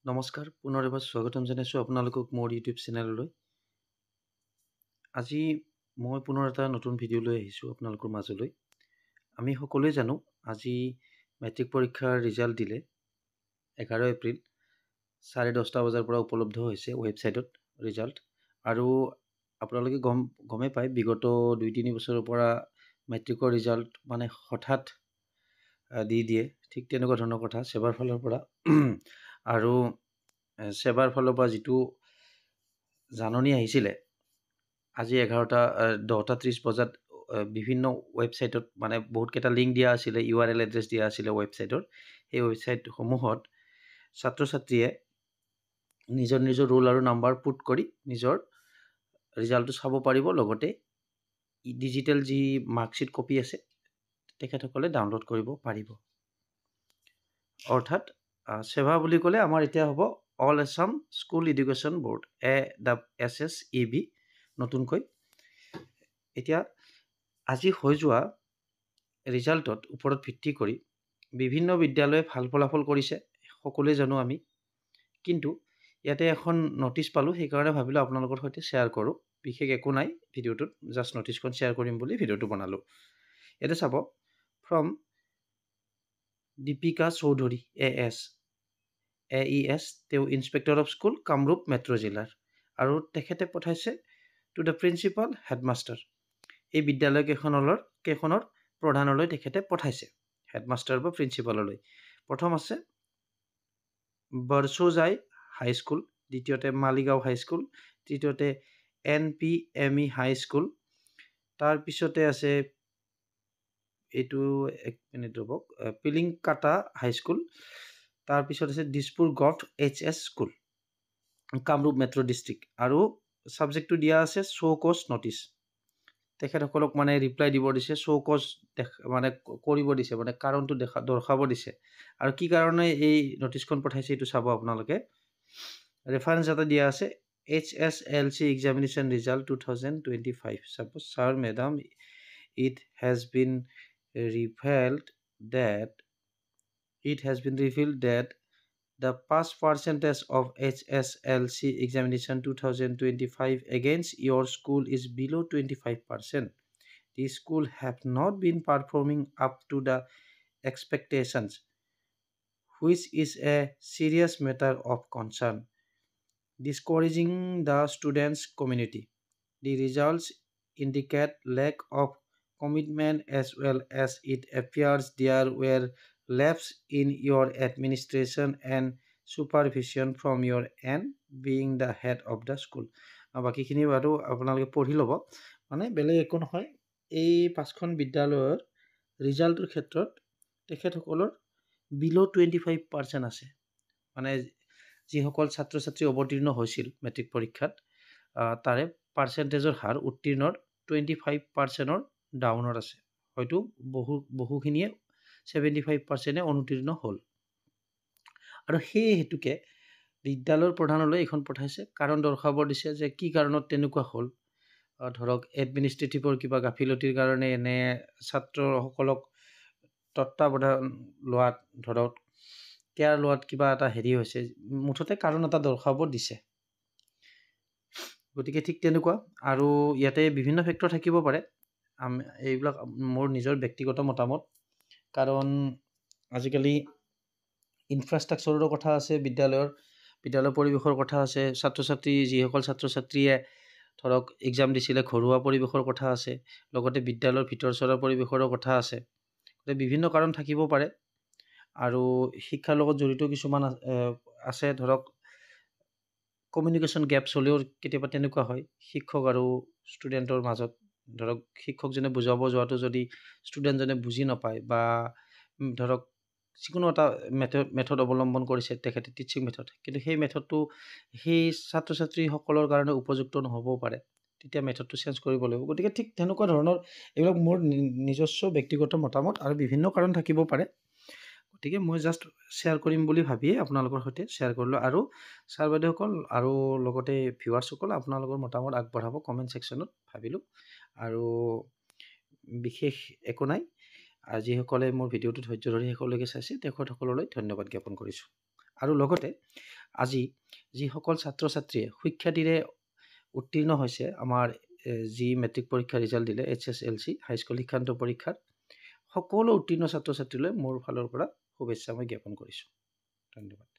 নমস্কাৰ পুনৰ এবাৰ স্বাগতম জনাইছোঁ আপোনালোকক মোৰ ইউটিউব চেনেললৈ। আজি মই পুনৰ এটা নতুন ভিডিঅ' লৈ আহিছোঁ আপোনালোকৰ মাজলৈ। আমি সকলোৱে জানো আজি মেট্ৰিক পৰীক্ষাৰ ৰিজাল্ট দিলে 11 এপ্ৰিল 10:30 বজাৰ পৰা উপলব্ধ হৈছে ৱেবছাইটত ৰিজাল্ট। আৰু আপোনালোকে গমেই পায় বিগত 2-3 বছৰৰ পৰা মেট্ৰিকৰ ৰিজাল্ট মানে হঠাৎ দি দিয়ে, ঠিক তেনেকুৱা ধৰণৰ কথা ছেবাৰ ফালৰ পৰা। আৰু ছেবাৰ ফালৰ পৰা যিটো জাননী আহিছিলে আজি 10:30 বজাত বিভিন্ন ৱেবছাইটত মানে বহুতকেইটা লিংক দিয়া আছিলে, URL এড্ৰেছ দিয়া আছিলে ৱেবছাইটৰ। সেই ৱেবছাইটসমূহত ছাত্ৰ ছাত্ৰীয়ে নিজৰ ৰোল আৰু নাম্বাৰ পুট কৰি নিজৰ ৰিজাল্টটো চাব পাৰিব। লগতে ডিজিটেল যি মাৰ্কশ্বিট কপি আছে তেখেতসকলে ডাউনলোড কৰিব পাৰিব। অৰ্থাৎ ছেবা বুলি ক'লে আমাৰ এতিয়া হ'ব all Assam school education board ASSEB নতুনকৈ। এতিয়া আজি হৈ যোৱা ৰিজাল্টত ওপৰত ভিত্তি কৰি বিভিন্ন বিদ্যালয়ে ভাল ফলাফল কৰিছে, সকলোৱে জানো আমি। কিন্তু ইয়াতে এখন নটিচ পালোঁ, সেইকাৰণে ভাবিলোঁ আপোনালোকৰ সৈতে শ্বেয়াৰ কৰোঁ। বিশেষ একো নাই ভিডিঅ'টোত, জাষ্ট নটিচখন শ্বেয়াৰ কৰিম বুলি ভিডিঅ'টো বনালোঁ। ইয়াতে চাব, ফ্ৰম দীপিকা চৌধুৰী AES, তেওঁ inspector of school Kamrup metro' জিলাৰ, আৰু তেখেতে পঠাইছে টু দ্য প্ৰিন্সিপাল হেডমাষ্টাৰ। এই বিদ্যালয় কেইখনৰ প্ৰধানলৈ তেখেতে পঠাইছে, হেডমাষ্টাৰ বা প্ৰিন্সিপাললৈ। প্ৰথম আছে বৰছৌজাই হাইস্কুল, দ্বিতীয়তে মালিগাঁও হাইস্কুল, তৃতীয়তে NPME হাইস্কুল, তাৰপিছতে আছে এইটো এক মিনিট ৰ'ব, পিলিংকাটা হাইস্কুল, তাৰপিছত আছে Dispur gov HS school, Kamrup metro' district. আৰু ছাবজেক্টটো দিয়া আছে শ্ব' কজ নটিচ। তেখেতসকলক মানে ৰিপ্লাই দিব দিছে, শ্ব' কজ মানে কৰিব দিছে, মানে কাৰণটো দৰ্শাব দিছে। আৰু কি কাৰণে এই নটিচখন পঠাইছে এইটো চাব আপোনালোকে। ৰেফাৰেঞ্চ এটা দিয়া আছে HSLC examination result 2025. Suppose, sir, madam, it has been revealed that the pass percentage of HSLC examination 2025 against your school is below 25%. The school have not been performing up to the expectations, which is a serious matter of concern, discouraging the students' community. The results indicate lack of commitment as well as it appears there were lapses in your administration and supervision from your end being the head of the school. বাকীখিনি বাৰু আপোনালোকে পঢ়ি ল'ব, মানে বেলেগ একো নহয়। এই 5খন বিদ্যালয়ৰ ৰিজাল্টৰ ক্ষেত্ৰত তেখেতসকলৰ বিল' 25% আছে। মানে যিসকল ছাত্ৰ ছাত্ৰী অৱতীৰ্ণ হৈছিল মেট্ৰিক পৰীক্ষাত, তাৰে পাৰ্চেণ্টেজৰ হাৰ উত্তীৰ্ণৰ 25%ৰ ডাউনত আছে। হয়তো বহুখিনিয়ে 75%এ অনুতীৰ্ণ হ'ল। আৰু সেই হেতুকে বিদ্যালয়ৰ প্ৰধানলৈ এইখন পঠাইছে, কাৰণ দৰ্শাব দিছে যে কি কাৰণত তেনেকুৱা হ'ল। ধৰক এডমিনিষ্ট্ৰেটিভৰ কিবা গাফিলতিৰ কাৰণে, এনে ছাত্ৰসকলক তত্ত্বাৱধান লোৱাত, ধৰক কেয়াৰ লোৱাত কিবা এটা হৈছে, মুঠতে কাৰণ এটা দৰ্শাব দিছে। গতিকে ঠিক তেনেকুৱা। আৰু ইয়াতে বিভিন্ন ফেক্টৰ থাকিব পাৰে, এইবিলাক মোৰ নিজৰ ব্যক্তিগত মতামত। কাৰণ আজিকালি ইনফ্ৰাষ্ট্ৰাকচাৰৰো কথা আছে, বিদ্যালয় পৰিৱেশৰ কথা আছে, যিসকল ছাত্ৰ ছাত্ৰীয়ে ধৰক এক্সাম দিছিলে ঘৰুৱা পৰিৱেশৰ কথা আছে, লগতে বিদ্যালয়ৰ ভিতৰচৰা পৰিৱেশৰো কথা আছে। গতিকে বিভিন্ন কাৰণ থাকিব পাৰে। আৰু শিক্ষাৰ লগত জড়িত কিছুমান আছে, ধৰক কমিউনিকেশ্যন গেপছ হ'লেও কেতিয়াবা তেনেকুৱা হয় শিক্ষক আৰু ষ্টুডেণ্টৰ মাজত। ধৰক শিক্ষকজনে বুজাব যোৱাটো যদি ষ্টুডেণ্টজনে বুজি নাপায়, বা ধৰক যিকোনো এটা মেথড অৱলম্বন কৰিছে তেখেতে, টিচিং মেথড, কিন্তু সেই মেথডটো সেই ছাত্ৰ ছাত্ৰীসকলৰ কাৰণে উপযুক্ত নহ'বও পাৰে, তেতিয়া মেথডটো চেঞ্জ কৰিব লাগিব। গতিকে ঠিক তেনেকুৱা ধৰণৰ এইবিলাক মোৰ নিজস্ব ব্যক্তিগত মতামত, আৰু বিভিন্ন কাৰণ থাকিব পাৰে। গতিকে মই জাষ্ট শ্বেয়াৰ কৰিম বুলি ভাবিয়ে আপোনালোকৰ সৈতে শ্বেয়াৰ কৰিলোঁ। আৰু ছাৰ বাইদেউসকল আৰু লগতে ভিউৱাৰ্ছসকল, আপোনালোকৰ মতামত আগবঢ়াব কমেণ্ট ছেকশ্যনত ভাবিলোঁ। আৰু বিশেষ একো নাই। যিসকলে মোৰ ভিডিঅ'টো ধৈৰ্য ধৰি শেষলৈকে চাইছে তেখেতসকললৈ ধন্যবাদ জ্ঞাপন কৰিছোঁ। আৰু লগতে আজি যিসকল ছাত্ৰ ছাত্ৰীয়ে সুখ্যাতিৰে উত্তীৰ্ণ হৈছে আমাৰ যি মেট্ৰিক পৰীক্ষা ৰিজাল্ট দিলে HSLC হাইস্কুল শিক্ষান্ত পৰীক্ষাত সকলো উত্তীৰ্ণ ছাত্ৰ ছাত্ৰীলৈ মোৰ ফালৰ পৰা শুভেচ্ছা মই জ্ঞাপন কৰিছোঁ। ধন্যবাদ।